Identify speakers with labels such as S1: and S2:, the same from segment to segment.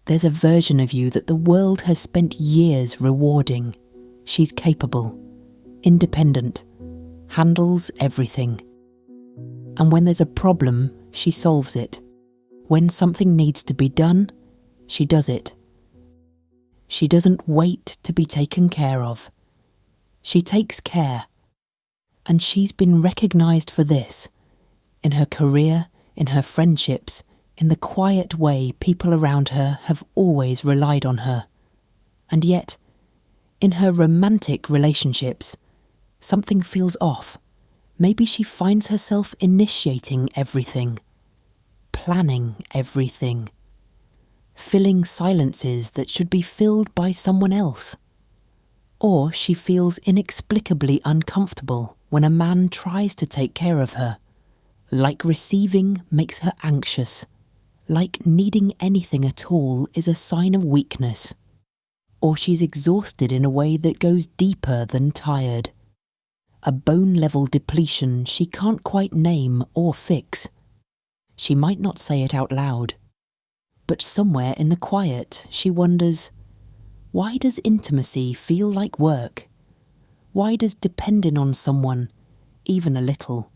S1: There's a version of you that the world has spent years rewarding. She's capable, independent, handles everything. And when there's a problem, she solves it. When something needs to be done, she does it. She doesn't wait to be taken care of. She takes care. And she's been recognised for this, in her career, in her friendships, in the quiet way people around her have always relied on her. And yet, in her romantic relationships, something feels off. Maybe she finds herself initiating everything, planning everything, filling silences that should be filled by someone else. Or she feels inexplicably uncomfortable when a man tries to take care of her, like receiving makes her anxious, like needing anything at all is a sign of weakness. Or she's exhausted in a way that goes deeper than tired. A bone-level depletion she can't quite name or fix. She might not say it out loud, but somewhere in the quiet she wonders, why does intimacy feel like work? Why does depending on someone, even a little,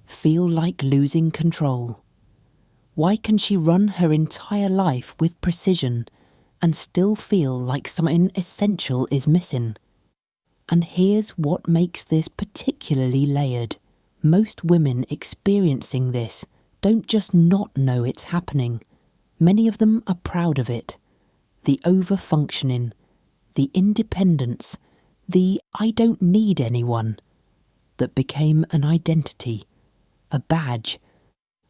S1: feel like losing control? Why can she run her entire life with precision and still feel like something essential is missing? And here's what makes this particularly layered. Most women experiencing this don't just not know it's happening. Many of them are proud of it. The over-functioning, the independence, the I don't need anyone, that became an identity, a badge,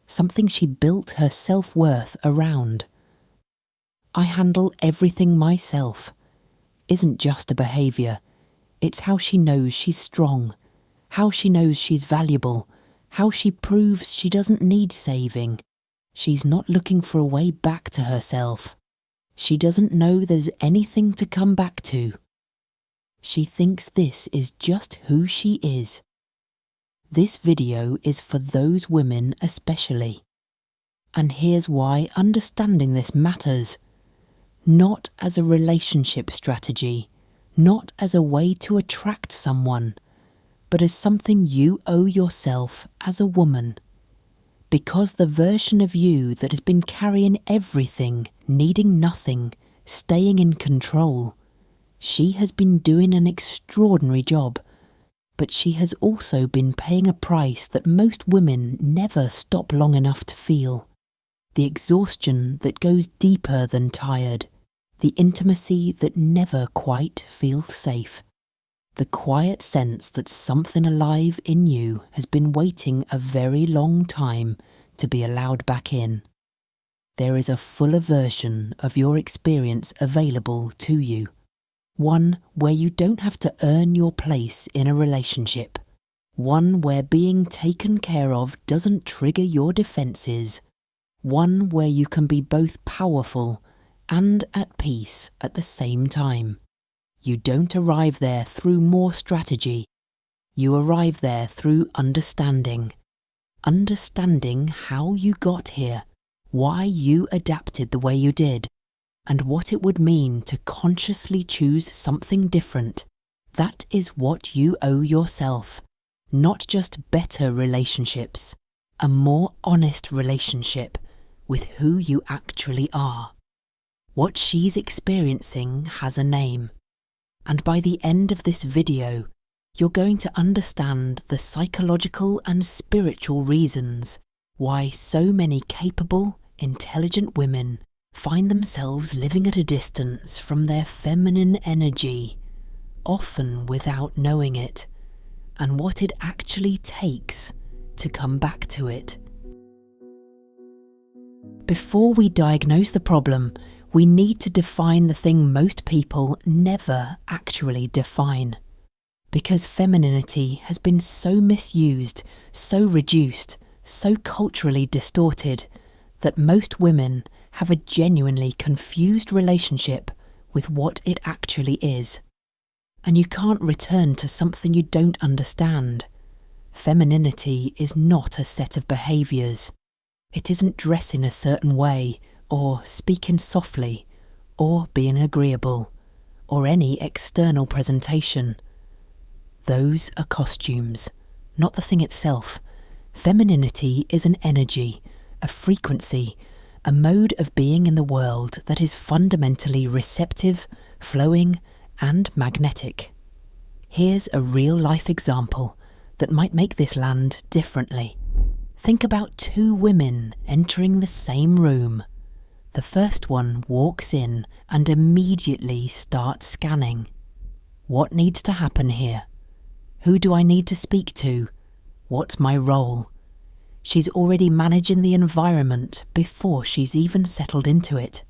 S1: something she built her self-worth around. I handle everything myself isn't just a behaviour. It's how she knows she's strong, how she knows she's valuable, how she proves she doesn't need saving. She's not looking for a way back to herself. She doesn't know there's anything to come back to. She thinks this is just who she is. This video is for those women especially. And here's why understanding this matters. Not as a relationship strategy, not as a way to attract someone, but as something you owe yourself as a woman. Because the version of you that has been carrying everything, needing nothing, staying in control, she has been doing an extraordinary job, but she has also been paying a price that most women never stop long enough to feel. The exhaustion that goes deeper than tired, the intimacy that never quite feels safe. The quiet sense that something alive in you has been waiting a very long time to be allowed back in. There is a fuller version of your experience available to you. One where you don't have to earn your place in a relationship. One where being taken care of doesn't trigger your defences. One where you can be both powerful and at peace at the same time. You don't arrive there through more strategy. You arrive there through understanding. Understanding how you got here, why you adapted the way you did, and what it would mean to consciously choose something different. That is what you owe yourself. Not just better relationships, a more honest relationship with who you actually are. What she's experiencing has a name. And by the end of this video, you're going to understand the psychological and spiritual reasons why so many capable, intelligent women find themselves living at a distance from their feminine energy, often without knowing it, and what it actually takes to come back to it. Before we diagnose the problem, we need to define the thing most people never actually define. Because femininity has been so misused, so reduced, so culturally distorted, that most women have a genuinely confused relationship with what it actually is. And you can't return to something you don't understand. Femininity is not a set of behaviours. It isn't dressing a certain way, or speaking softly, or being agreeable, or any external presentation. Those are costumes, not the thing itself. Femininity is an energy, a frequency, a mode of being in the world that is fundamentally receptive, flowing, and magnetic. Here's a real-life example that might make this land differently. Think about two women entering the same room. The first one walks in and immediately starts scanning. What needs to happen here? Who do I need to speak to? What's my role? She's already managing the environment before she's even settled into it.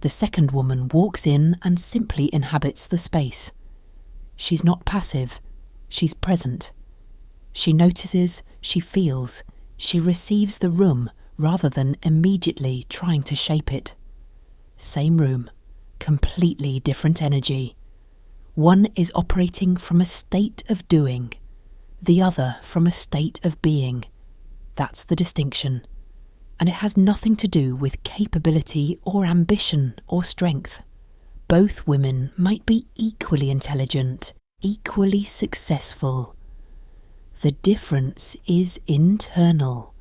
S1: The second woman walks in and simply inhabits the space. She's not passive, she's present. She notices, she feels, she receives the room rather than immediately trying to shape it. Same room, completely different energy. One is operating from a state of doing, the other from a state of being. That's the distinction. And it has nothing to do with capability or ambition or strength. Both women might be equally intelligent, equally successful. The difference is internal,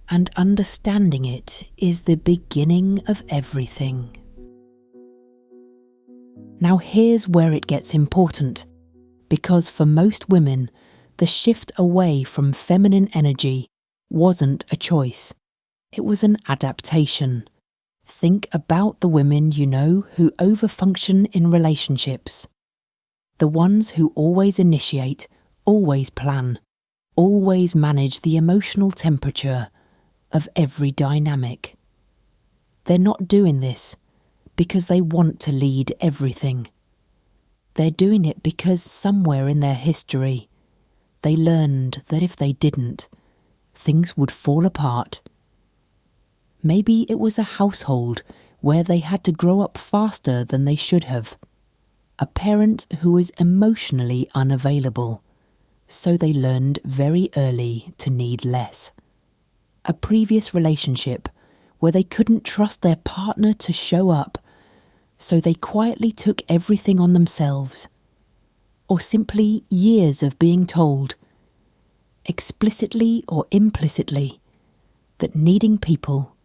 S1: and understanding it is the beginning of everything. Now here's where it gets important, because for most women, the shift away from feminine energy wasn't a choice. It was an adaptation. Think about the women you know who overfunction in relationships. The ones who always initiate, always plan, always manage the emotional temperature of every dynamic. They're not doing this because they want to lead everything. They're doing it because somewhere in their history, they learned that if they didn't, things would fall apart. Maybe it was a household where they had to grow up faster than they should have. A parent who was emotionally unavailable, so they learned very early to need less. A previous relationship where they couldn't trust their partner to show up, so they quietly took everything on themselves. Or simply years of being told, explicitly or implicitly, that needing people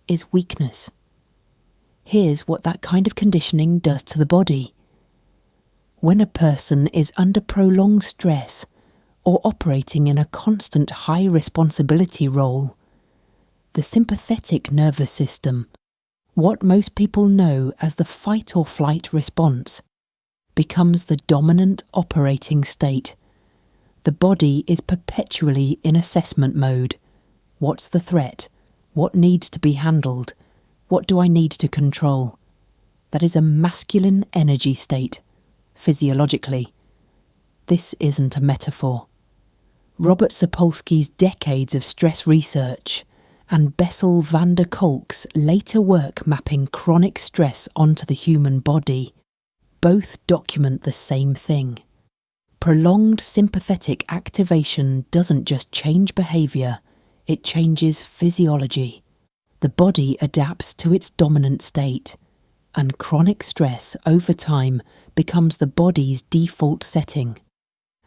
S1: is weakness. Here's what that kind of conditioning does to the body. When a person is under prolonged stress or operating in a constant high responsibility role, the sympathetic nervous system, what most people know as the fight or flight response, becomes the dominant operating state. The body is perpetually in assessment mode. What's the threat? What needs to be handled? What do I need to control? That is a masculine energy state, physiologically. This isn't a metaphor. Robert Sapolsky's decades of stress research and Bessel van der Kolk's later work mapping chronic stress onto the human body both document the same thing. Prolonged sympathetic activation doesn't just change behaviour, it changes physiology. The body adapts to its dominant state, and chronic stress over time becomes the body's default setting.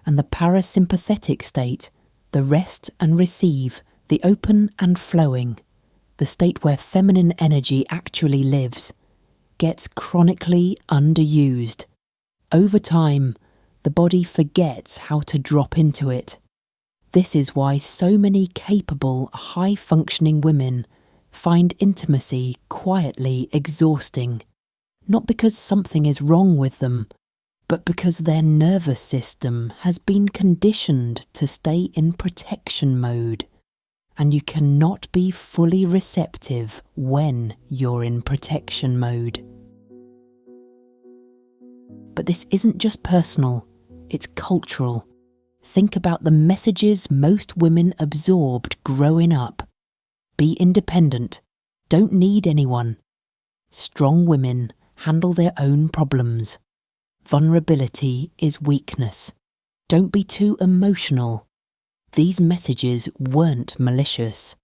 S1: And the parasympathetic state, the rest and receive, the open and flowing, the state where feminine energy actually lives, gets chronically underused. Over time, the body forgets how to drop into it. This is why so many capable, high-functioning women find intimacy quietly exhausting, not because something is wrong with them, but because their nervous system has been conditioned to stay in protection mode, and you cannot be fully receptive when you're in protection mode. But this isn't just personal, it's cultural. Think about the messages most women absorbed growing up. Be independent. Don't need anyone. Strong women handle their own problems. Vulnerability is weakness. Don't be too emotional. These messages weren't malicious.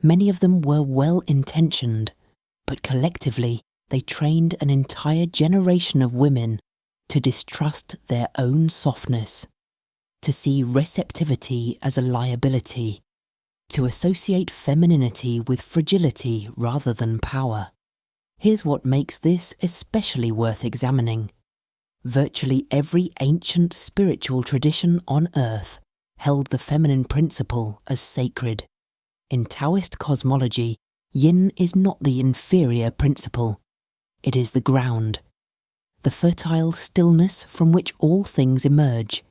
S1: Many of them were well-intentioned, but collectively they trained an entire generation of women to distrust their own softness, to see receptivity as a liability, to associate femininity with fragility rather than power. Here's what makes this especially worth examining. Virtually every ancient spiritual tradition on earth held the feminine principle as sacred. In Taoist cosmology, yin is not the inferior principle. It is the ground, the fertile stillness from which all things emerge.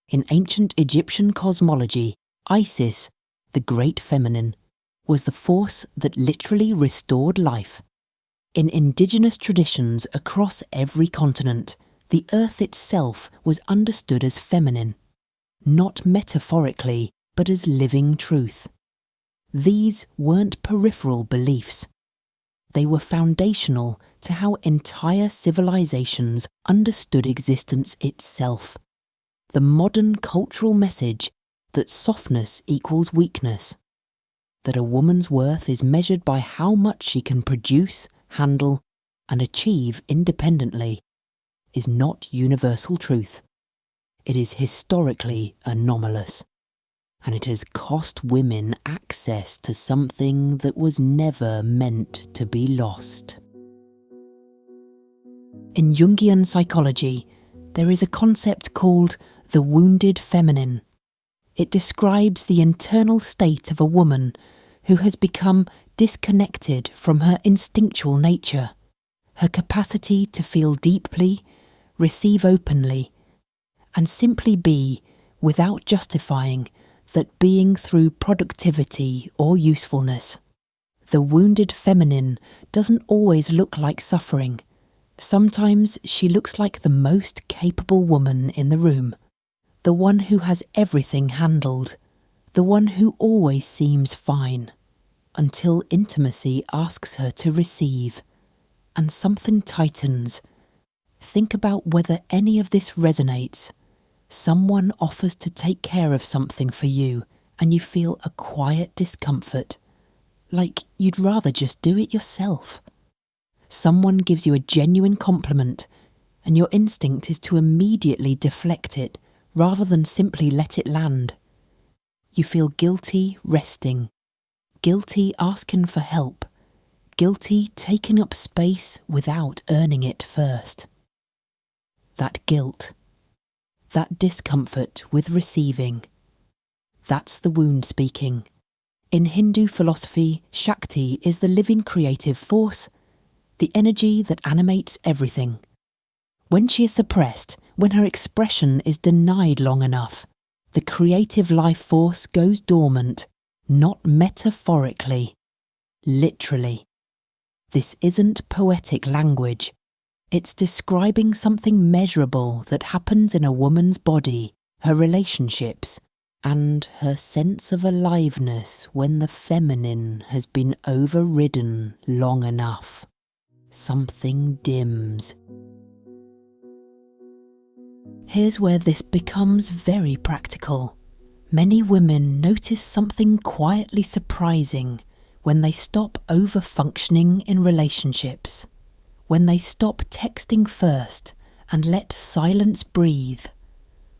S1: In ancient Egyptian cosmology, Isis, the great feminine, was the force that literally restored life. In indigenous traditions across every continent, the earth itself was understood as feminine, not metaphorically, but as living truth. These weren't peripheral beliefs. They were foundational to how entire civilizations understood existence itself. The modern cultural message that softness equals weakness, that a woman's worth is measured by how much she can produce, handle, and achieve independently, is not universal truth. It is historically anomalous, and it has cost women access to something that was never meant to be lost. In Jungian psychology, there is a concept called the wounded feminine. It describes the internal state of a woman who has become disconnected from her instinctual nature, her capacity to feel deeply, receive openly, and simply be without justifying that being through productivity or usefulness. The wounded feminine doesn't always look like suffering. Sometimes she looks like the most capable woman in the room, the one who has everything handled, the one who always seems fine, until intimacy asks her to receive, and something tightens. Think about whether any of this resonates. Someone offers to take care of something for you, and you feel a quiet discomfort, like you'd rather just do it yourself. Someone gives you a genuine compliment, and your instinct is to immediately deflect it rather than simply let it land. You feel guilty resting, guilty asking for help, guilty taking up space without earning it first. That guilt, that discomfort with receiving, that's the wound speaking. In Hindu philosophy, Shakti is the living creative force, the energy that animates everything. When she is suppressed, when her expression is denied long enough, the creative life force goes dormant, not metaphorically, literally. This isn't poetic language. It's describing something measurable that happens in a woman's body, her relationships, and her sense of aliveness when the feminine has been overridden long enough. Something dims. Here's where this becomes very practical. Many women notice something quietly surprising when they stop over-functioning in relationships, when they stop texting first and let silence breathe,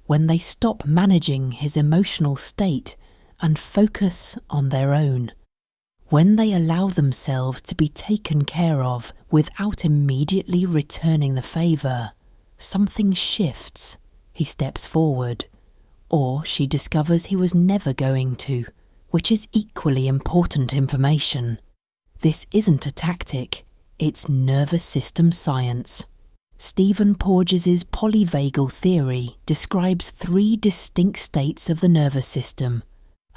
S1: when they stop managing his emotional state and focus on their own, when they allow themselves to be taken care of without immediately returning the favour. Something shifts. He steps forward, or she discovers he was never going to, which is equally important information. This isn't a tactic, it's nervous system science. Stephen Porges's polyvagal theory describes 3 distinct states of the nervous system: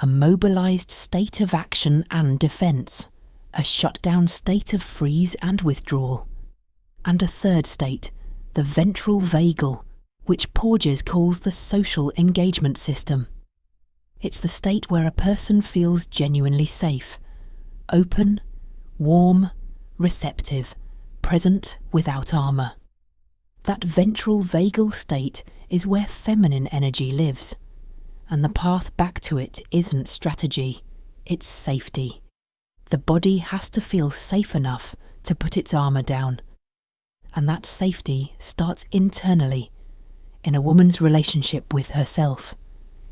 S1: a mobilized state of action and defense, a shutdown state of freeze and withdrawal, and a third state, the ventral vagal, which Porges calls the social engagement system. It's the state where a person feels genuinely safe, open, warm, receptive, present without armour. That ventral vagal state is where feminine energy lives, and the path back to it isn't strategy, it's safety. The body has to feel safe enough to put its armour down. And that safety starts internally, in a woman's relationship with herself,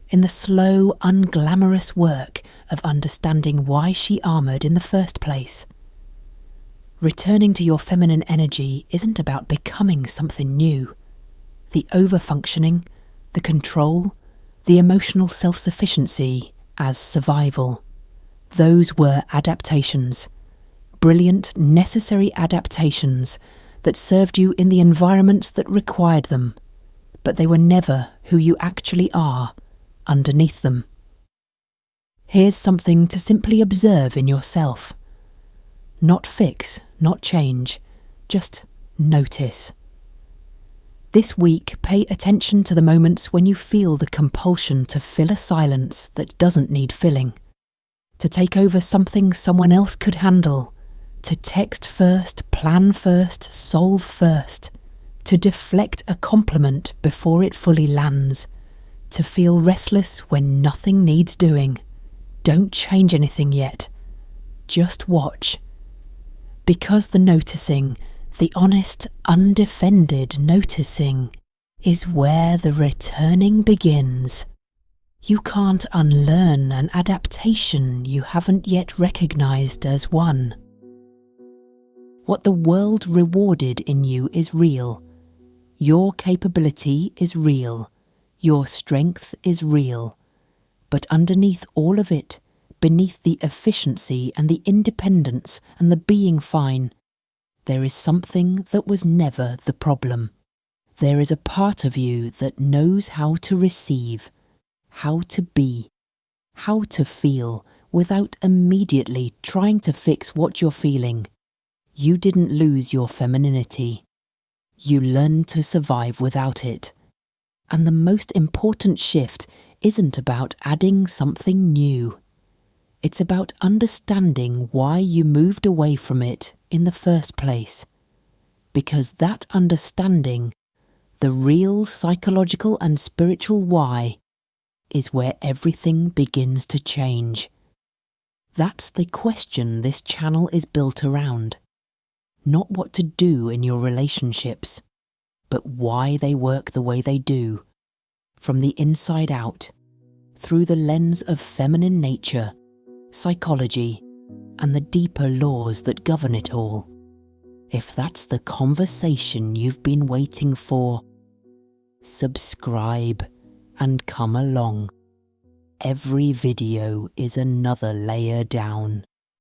S1: in the slow, unglamorous work of understanding why she armoured in the first place. Returning to your feminine energy isn't about becoming something new. The overfunctioning, the control, the emotional self-sufficiency as survival. Those were adaptations, brilliant, necessary adaptations that served you in the environments that required them, but they were never who you actually are underneath them. Here's something to simply observe in yourself. Not fix, not change, just notice. This week, pay attention to the moments when you feel the compulsion to fill a silence that doesn't need filling, to take over something someone else could handle, to text first, plan first, solve first, to deflect a compliment before it fully lands, to feel restless when nothing needs doing. Don't change anything yet. Just watch. Because the noticing, the honest, undefended noticing, is where the returning begins. You can't unlearn an adaptation you haven't yet recognized as one. What the world rewarded in you is real. Your capability is real. Your strength is real. But underneath all of it, beneath the efficiency and the independence and the being fine, there is something that was never the problem. There is a part of you that knows how to receive, how to be, how to feel without immediately trying to fix what you're feeling. You didn't lose your femininity. You learned to survive without it. And the most important shift isn't about adding something new. It's about understanding why you moved away from it in the first place. Because that understanding, the real psychological and spiritual why, is where everything begins to change. That's the question this channel is built around. Not what to do in your relationships, but why they work the way they do, from the inside out, through the lens of feminine nature, psychology, and the deeper laws that govern it all. If that's the conversation you've been waiting for, subscribe and come along. Every video is another layer down.